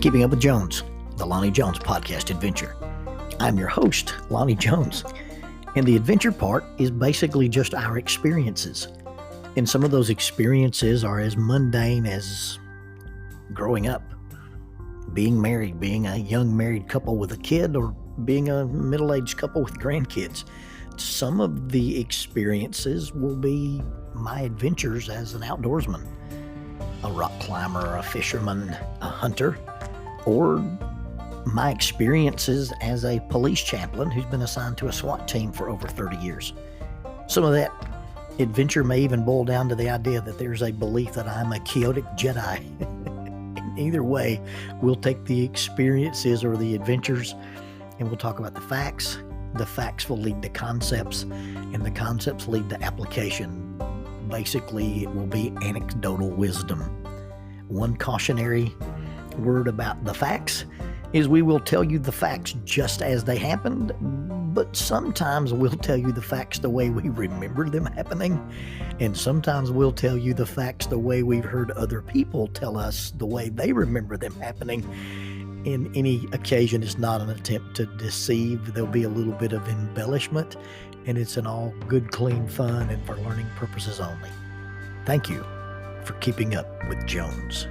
Keeping Up with Jones, the Lonnie Jones podcast adventure. I'm your host, Lonnie Jones, and the adventure part is basically just our experiences. And some of those experiences are as mundane as growing up, being married, being a young married couple with a kid, or being a middle-aged couple with grandkids. Some of the experiences will be my adventures as an outdoorsman, a rock climber, a fisherman, a hunter, or my experiences as a police chaplain who's been assigned to a SWAT team for over 30 years. Some of that adventure may even boil down to the idea that there's a belief that I'm a chaotic Jedi. Either way, we'll take the experiences or the adventures and we'll talk about the facts. The facts will lead to concepts, and the concepts lead to application. Basically, it will be anecdotal wisdom. One cautionary word about the facts is we will tell you the facts just as they happened, but sometimes we'll tell you the facts the way we remember them happening, and sometimes we'll tell you the facts the way we've heard other people tell us the way they remember them happening. In any occasion, it's not an attempt to deceive. There'll be a little bit of embellishment, and it's an all good, clean fun and for learning purposes only. Thank you for keeping up with Jones.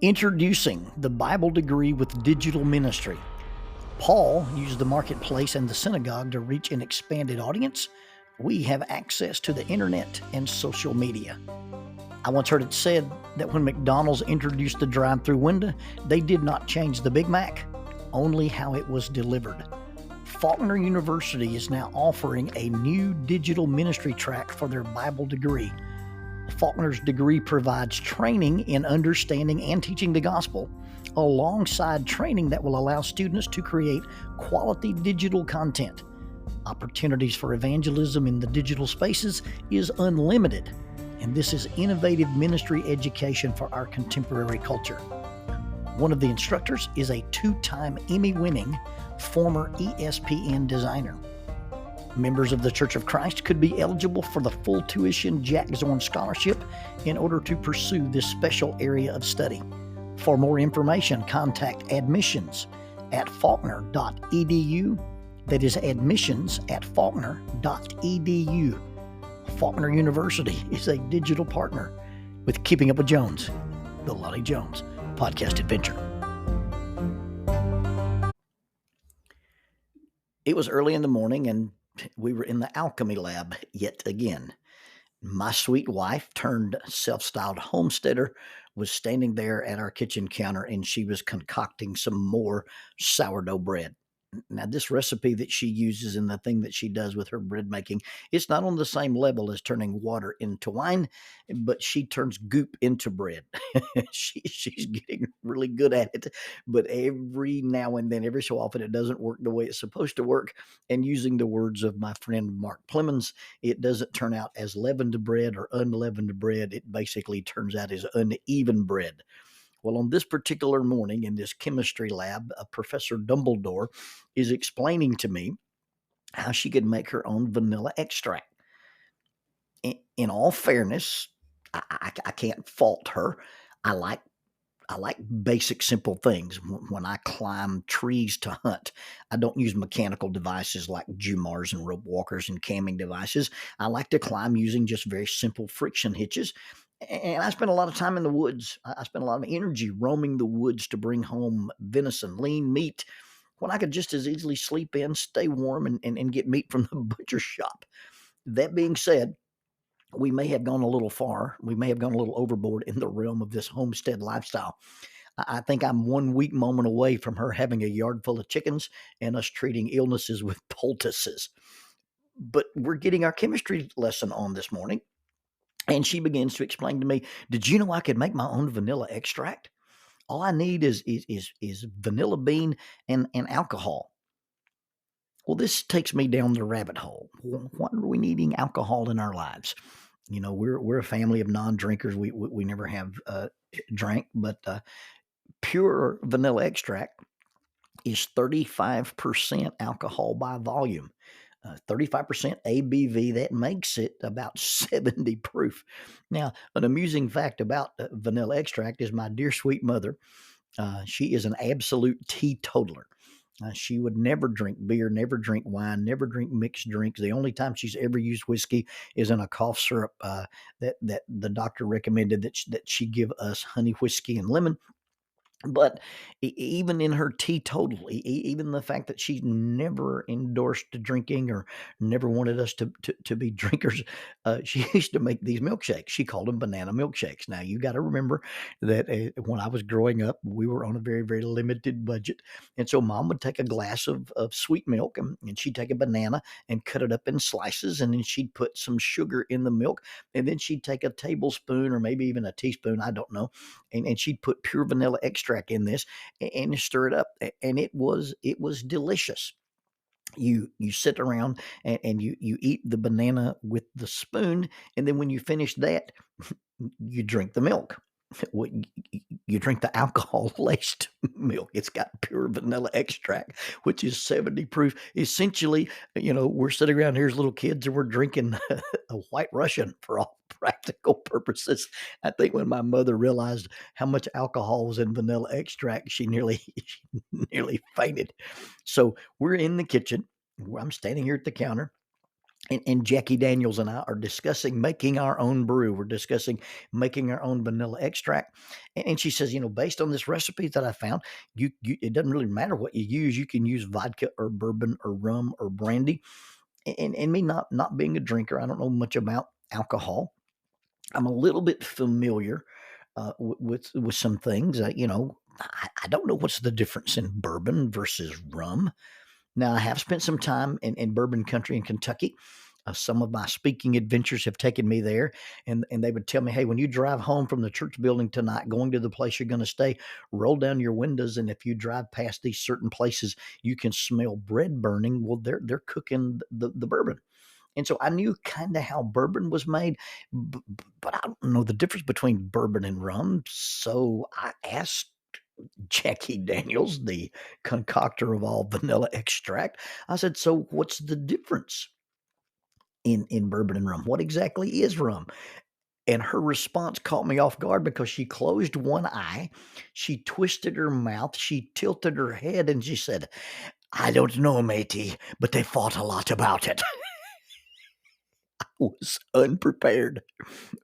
Introducing the Bible degree with digital ministry. Paul used the marketplace and the synagogue to reach an expanded audience. We have access to the internet and social media. I once heard it said that when McDonald's introduced the drive-through window, they did not change the Big Mac, only how it was delivered. Faulkner University is now offering a new digital ministry track for their Bible degree. Faulkner's degree provides training in understanding and teaching the gospel, alongside training that will allow students to create quality digital content. Opportunities for evangelism in the digital spaces is unlimited, and this is innovative ministry education for our contemporary culture. One of the instructors is a two-time Emmy-winning former ESPN designer. Members of the Church of Christ could be eligible for the full tuition Jacque Scholarship in order to pursue this special area of study. For more information, contact admissions at faulkner.edu. That is admissions at faulkner.edu. Faulkner University is a digital partner with Keeping Up with Jones, the Lonnie Jones podcast adventure. It was early in the morning and we were in the alchemy lab yet again. My sweet wife turned self-styled homesteader was standing there at our kitchen counter, and she was concocting some more sourdough bread. Now, this recipe that she uses and the thing that she does with her bread making, it's not on the same level as turning water into wine, but she turns goop into bread. She's getting really good at it, but every now and then, every so often, it doesn't work the way it's supposed to work. And using the words of my friend Mark Plemons, it doesn't turn out as leavened bread or unleavened bread. It basically turns out as uneven bread. Well, on this particular morning in this chemistry lab, Professor Dumbledore is explaining to me how she could make her own vanilla extract. In all fairness, I can't fault her. I like basic, simple things. When I climb trees to hunt, I don't use mechanical devices like jumars and rope walkers and camming devices. I like to climb using just very simple friction hitches. And I spend a lot of time in the woods. I spend a lot of energy roaming the woods to bring home venison, lean meat, when I could just as easily sleep in, stay warm, and get meat from the butcher shop. That being said, we may have gone a little far. We may have gone a little overboard in the realm of this homestead lifestyle. I think I'm 1 week moment away from her having a yard full of chickens and us treating illnesses with poultices. But we're getting our chemistry lesson on this morning. And she begins to explain to me, did you know I could make my own vanilla extract? All I need is vanilla bean and alcohol. Well, this takes me down the rabbit hole. Why are we needing alcohol in our lives? You know, we're a family of non-drinkers. We never have drank, but pure vanilla extract is 35% alcohol by volume. 35% ABV. That makes it about 70 proof. Now, an amusing fact about vanilla extract is my dear sweet mother. She is an absolute teetotaler. She would never drink beer, never drink wine, never drink mixed drinks. The only time she's ever used whiskey is in a cough syrup that the doctor recommended that she give us honey whiskey and lemon. But even in her teetotal, even the fact that she never endorsed drinking or never wanted us to be drinkers, she used to make these milkshakes. She called them banana milkshakes. Now, you got to remember that when I was growing up, we were on a very, very limited budget. And so mom would take a glass of sweet milk and she'd take a banana and cut it up in slices. And then she'd put some sugar in the milk. And then she'd take a tablespoon or maybe even a teaspoon, I don't know, and she'd put pure vanilla extract in this and stir it up, and it was delicious. You sit around and you eat the banana with the spoon, and then when you finish that, you drink the milk. What you drink the alcohol laced milk. It's got pure vanilla extract, which is 70 proof. Essentially, we're sitting around here as little kids and we're drinking a white Russian for all practical purposes. I think when my mother realized how much alcohol was in vanilla extract, she nearly she nearly fainted. So we're in the kitchen. I'm standing here at the counter. And Jackie Daniels and I are discussing making our own brew. We're discussing making our own vanilla extract. And she says, based on this recipe that I found, it doesn't really matter what you use. You can use vodka or bourbon or rum or brandy. And me not being a drinker, I don't know much about alcohol. I'm a little bit familiar with some things. I don't know what's the difference in bourbon versus rum. Now, I have spent some time in bourbon country in Kentucky. Some of my speaking adventures have taken me there, and they would tell me, hey, when you drive home from the church building tonight, going to the place you're going to stay, roll down your windows, and if you drive past these certain places, you can smell bread burning. Well, they're cooking the bourbon. And so I knew kind of how bourbon was made, but I don't know the difference between bourbon and rum. So I asked Jackie Daniels, the concoctor of all vanilla extract. I said, so what's the difference in bourbon and rum? What exactly is rum? And her response caught me off guard because she closed one eye, she twisted her mouth, she tilted her head, and she said, I don't know, matey, but they fought a lot about it. I was unprepared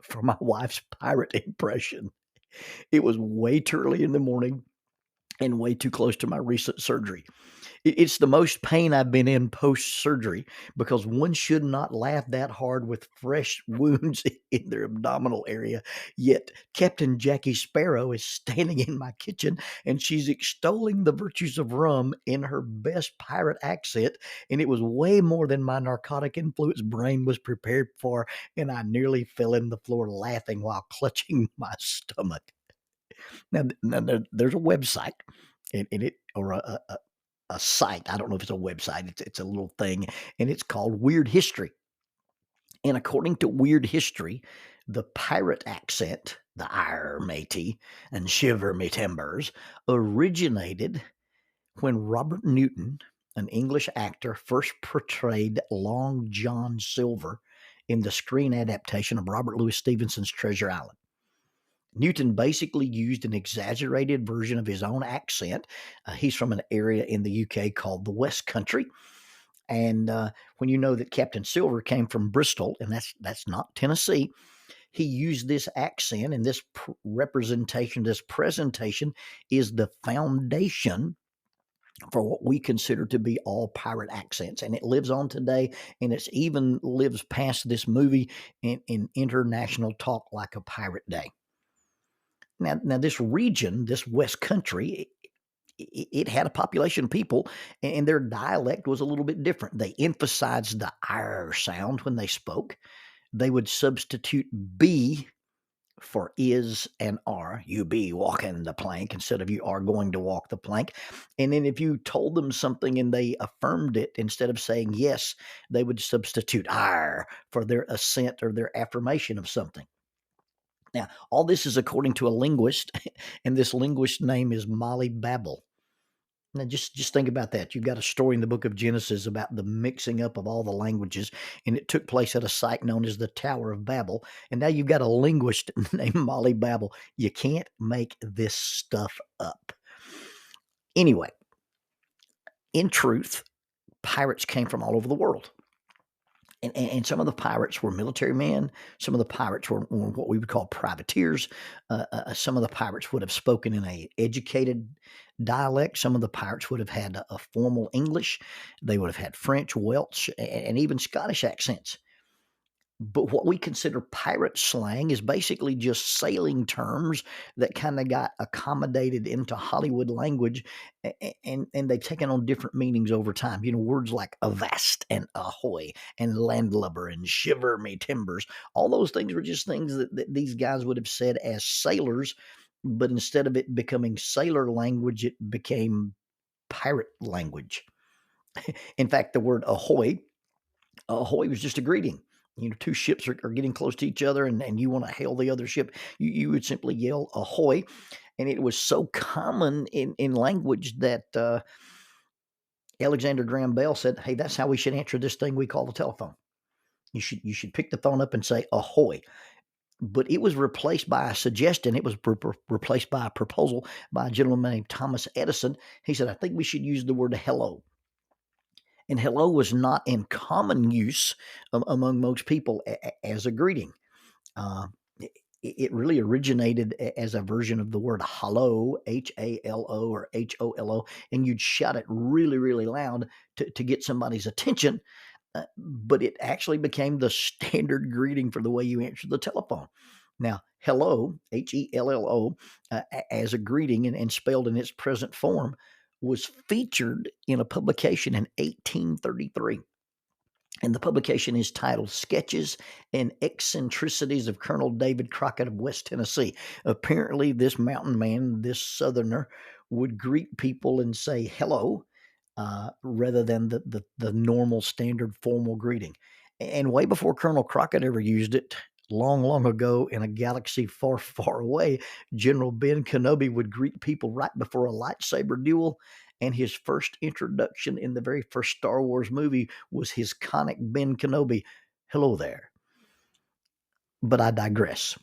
for my wife's pirate impression. It was way too early in the morning and way too close to my recent surgery. It's the most pain I've been in post-surgery because one should not laugh that hard with fresh wounds in their abdominal area. Yet Captain Jackie Sparrow is standing in my kitchen and she's extolling the virtues of rum in her best pirate accent. And it was way more than my narcotic influenced brain was prepared for. And I nearly fell in the floor laughing while clutching my stomach. Now there's a website and it or a site. I don't know if it's a website. It's a little thing, and it's called Weird History. And according to Weird History, the pirate accent, the "Arr, matey" and "Shiver me timbers," originated when Robert Newton, an English actor, first portrayed Long John Silver in the screen adaptation of Robert Louis Stevenson's Treasure Island. Newton basically used an exaggerated version of his own accent. He's from an area in the UK called the West Country. And when you know that Captain Silver came from Bristol, and that's not Tennessee, he used this accent, and this representation, this presentation is the foundation for what we consider to be all pirate accents. And it lives on today, and it's even lives past this movie in international talk like a pirate day. Now this region, this West Country, it had a population of people, and their dialect was a little bit different. They emphasized the "r" sound when they spoke. They would substitute "be" for "is" and "are." You be walking the plank instead of you are going to walk the plank. And then if you told them something and they affirmed it, instead of saying yes, they would substitute "r" for their assent or their affirmation of something. Now, all this is according to a linguist, and this linguist's name is Molly Babel. Now, just think about that. You've got a story in the book of Genesis about the mixing up of all the languages, and it took place at a site known as the Tower of Babel. And now you've got a linguist named Molly Babel. You can't make this stuff up. Anyway, in truth, pirates came from all over the world. And some of the pirates were military men. Some of the pirates were what we would call privateers. Some of the pirates would have spoken in a educated dialect. Some of the pirates would have had a formal English. They would have had French, Welsh, and even Scottish accents. But what we consider pirate slang is basically just sailing terms that kind of got accommodated into Hollywood language, and they've taken on different meanings over time. You know, words like avast and ahoy and landlubber and shiver me timbers. All those things were just things that these guys would have said as sailors, but instead of it becoming sailor language, it became pirate language. In fact, the word ahoy was just a greeting. You know, two ships are getting close to each other, and you want to hail the other ship. You would simply yell ahoy. And it was so common in language that Alexander Graham Bell said, hey, that's how we should answer this thing we call the telephone. You should pick the phone up and say ahoy. But it was replaced by a suggestion. It was replaced by a proposal by a gentleman named Thomas Edison. He said, I think we should use the word hello. And hello was not in common use among most people as a greeting. It really originated as a version of the word hello, H-A-L-O or H-O-L-O, and you'd shout it really, really loud to get somebody's attention. But it actually became the standard greeting for the way you answer the telephone. Now, hello, Hello, as a greeting and spelled in its present form, was featured in a publication in 1833. And the publication is titled Sketches and Eccentricities of Colonel David Crockett of West Tennessee. Apparently, this mountain man, this southerner, would greet people and say hello rather than the normal standard formal greeting. And way before Colonel Crockett ever used it, long, long ago in a galaxy far, far away, General Ben Kenobi would greet people right before a lightsaber duel. And his first introduction in the very first Star Wars movie was his conic Ben Kenobi, hello there. But I digress.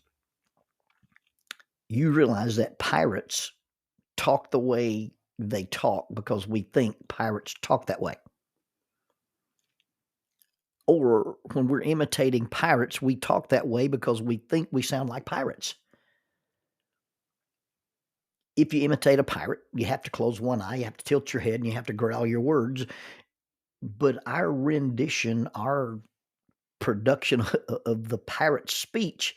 You realize that pirates talk the way they talk because we think pirates talk that way. Or when we're imitating pirates, we talk that way because we think we sound like pirates. If you imitate a pirate, you have to close one eye, you have to tilt your head, and you have to growl your words. But our rendition, our production of the pirate speech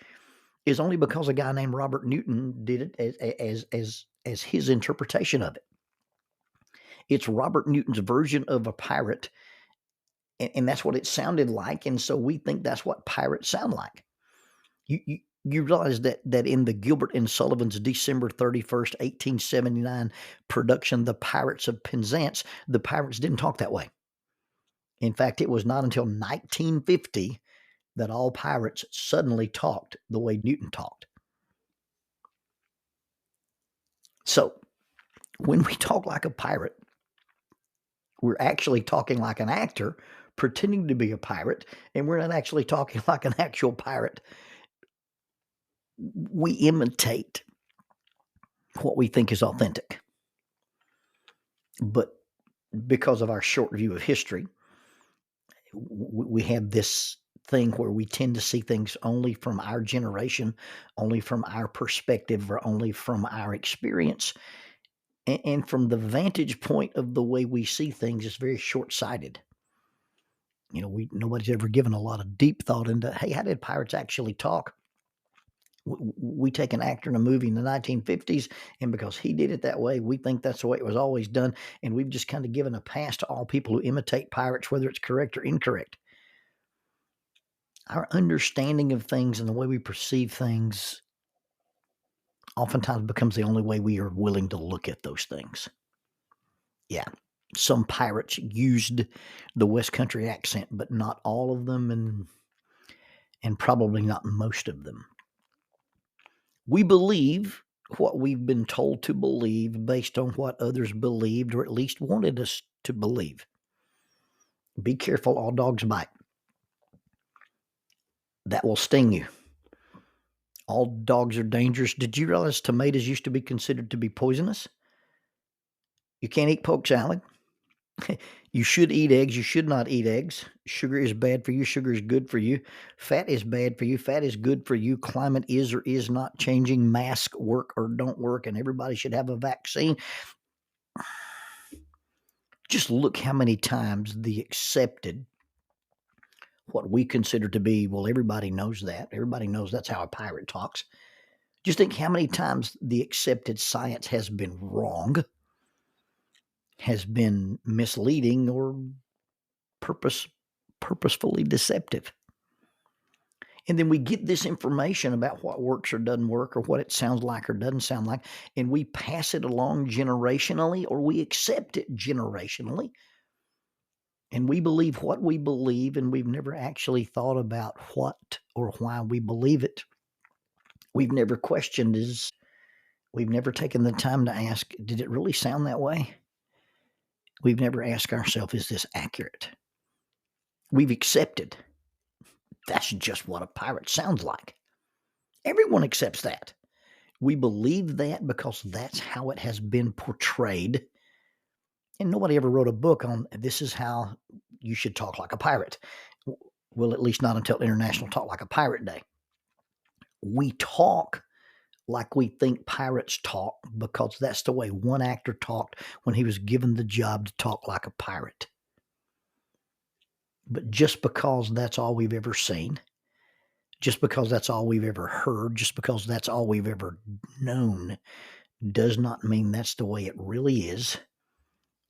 is only because a guy named Robert Newton did it as his interpretation of it. It's Robert Newton's version of a pirate, and that's what it sounded like, and so we think that's what pirates sound like. You realize that in the Gilbert and Sullivan's December 31st, 1879 production, The Pirates of Penzance, the pirates didn't talk that way. In fact, it was not until 1950 that all pirates suddenly talked the way Newton talked. So when we talk like a pirate, we're actually talking like an actor pretending to be a pirate, and we're not actually talking like an actual pirate. We imitate what we think is authentic. But because of our short view of history, we have this thing where we tend to see things only from our generation, only from our perspective, or only from our experience. And from the vantage point of the way we see things, it's very short-sighted. You know, nobody's ever given a lot of deep thought into, hey, how did pirates actually talk? We take an actor in a movie in the 1950s, and because he did it that way, we think that's the way it was always done, and we've just kind of given a pass to all people who imitate pirates, whether it's correct or incorrect. Our understanding of things and the way we perceive things oftentimes becomes the only way we are willing to look at those things. Yeah, some pirates used the West Country accent, but not all of them, and probably not most of them. We believe what we've been told to believe based on what others believed or at least wanted us to believe. Be careful, all dogs bite. That will sting you. All dogs are dangerous. Did you realize tomatoes used to be considered to be poisonous? You can't eat poke salad. You should eat eggs. You should not eat eggs. Sugar is bad for you. Sugar is good for you. Fat is bad for you. Fat is good for you. Climate is or is not changing. Masks work or don't work, and everybody should have a vaccine. Just look how many times the accepted, what we consider to be, well, everybody knows that. Everybody knows that's how a pirate talks. Just think how many times the accepted science has been wrong, has been misleading, or purposefully deceptive. And then we get this information about what works or doesn't work, or what it sounds like or doesn't sound like, and we pass it along generationally, or we accept it generationally. And we believe what we believe, and we've never actually thought about what or why we believe it. We've never questioned this. We've never taken the time to ask, did it really sound that way? We've never asked ourselves, is this accurate? We've accepted. That's just what a pirate sounds like. Everyone accepts that. We believe that because that's how it has been portrayed. And nobody ever wrote a book on this is how you should talk like a pirate. Well, at least not until International Talk Like a Pirate Day. We talk like we think pirates talk because that's the way one actor talked when he was given the job to talk like a pirate. But just because that's all we've ever seen, just because that's all we've ever heard, just because that's all we've ever known, does not mean that's the way it really is,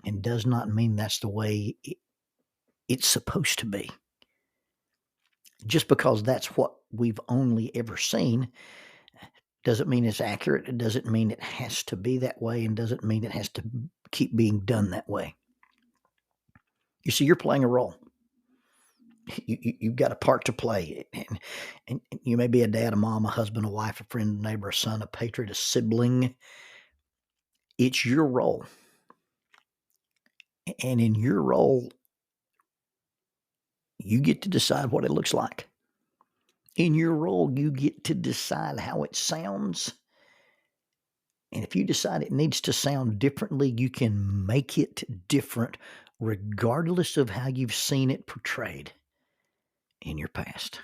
and does not mean that's the way it's supposed to be. Just because that's what we've only ever seen doesn't mean it's accurate. It doesn't mean it has to be that way, and doesn't mean it has to keep being done that way. You see, you're playing a role. You've got a part to play. And you may be a dad, a mom, a husband, a wife, a friend, a neighbor, a son, a patriot, a sibling. It's your role. And in your role, you get to decide what it looks like. In your role, you get to decide how it sounds. And if you decide it needs to sound differently, you can make it different regardless of how you've seen it portrayed in your past.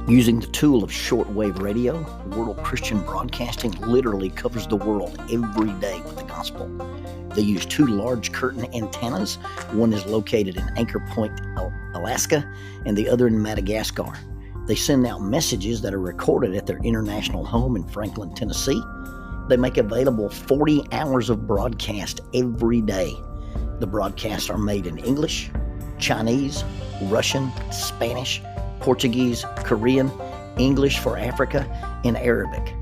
Using the tool of shortwave radio, World Christian Broadcasting literally covers the world every day with the gospel. They use 2 large curtain antennas. One is located in Anchor Point, Alaska, and the other in Madagascar. They send out messages that are recorded at their international home in Franklin, Tennessee. They make available 40 hours of broadcast every day. The broadcasts are made in English, Chinese, Russian, Spanish, Portuguese, Korean, English for Africa, and Arabic.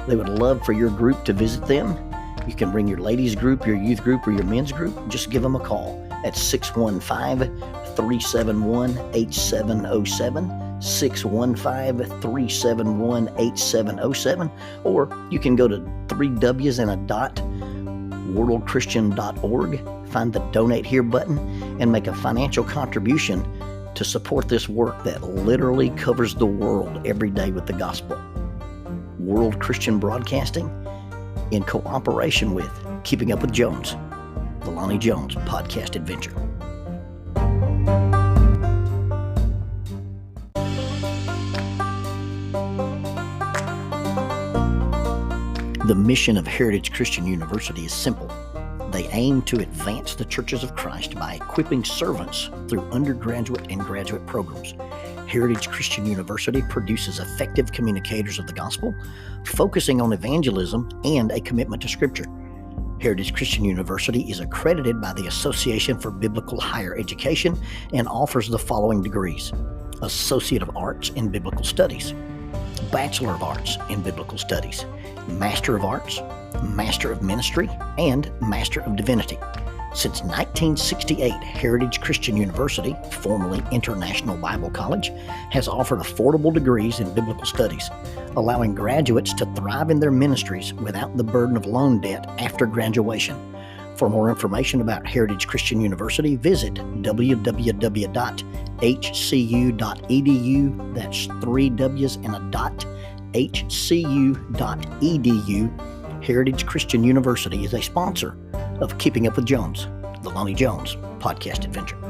They would love for your group to visit them. You can bring your ladies group, your youth group, or your men's group. Just give them a call at 615-371-8707, 615-371-8707, or you can go to 3Ws.worldchristian.org, find the Donate Here button, and make a financial contribution to support this work that literally covers the world every day with the gospel. World Christian Broadcasting, in cooperation with Keeping Up with Jones, the Lonnie Jones podcast adventure. The mission of Heritage Christian University is simple. They aim to advance the churches of Christ by equipping servants through undergraduate and graduate programs. Heritage Christian University produces effective communicators of the gospel, focusing on evangelism and a commitment to Scripture. Heritage Christian University is accredited by the Association for Biblical Higher Education and offers the following degrees: Associate of Arts in Biblical Studies, Bachelor of Arts in Biblical Studies, Master of Arts, Master of Ministry, and Master of Divinity. Since 1968, Heritage Christian University, formerly International Bible College, has offered affordable degrees in biblical studies, allowing graduates to thrive in their ministries without the burden of loan debt after graduation. For more information about Heritage Christian University, visit www.hcu.edu. That's 3 W's and a dot. hcu.edu. Heritage Christian University is a sponsor of Keeping Up with Jones, the Lonnie Jones podcast adventure.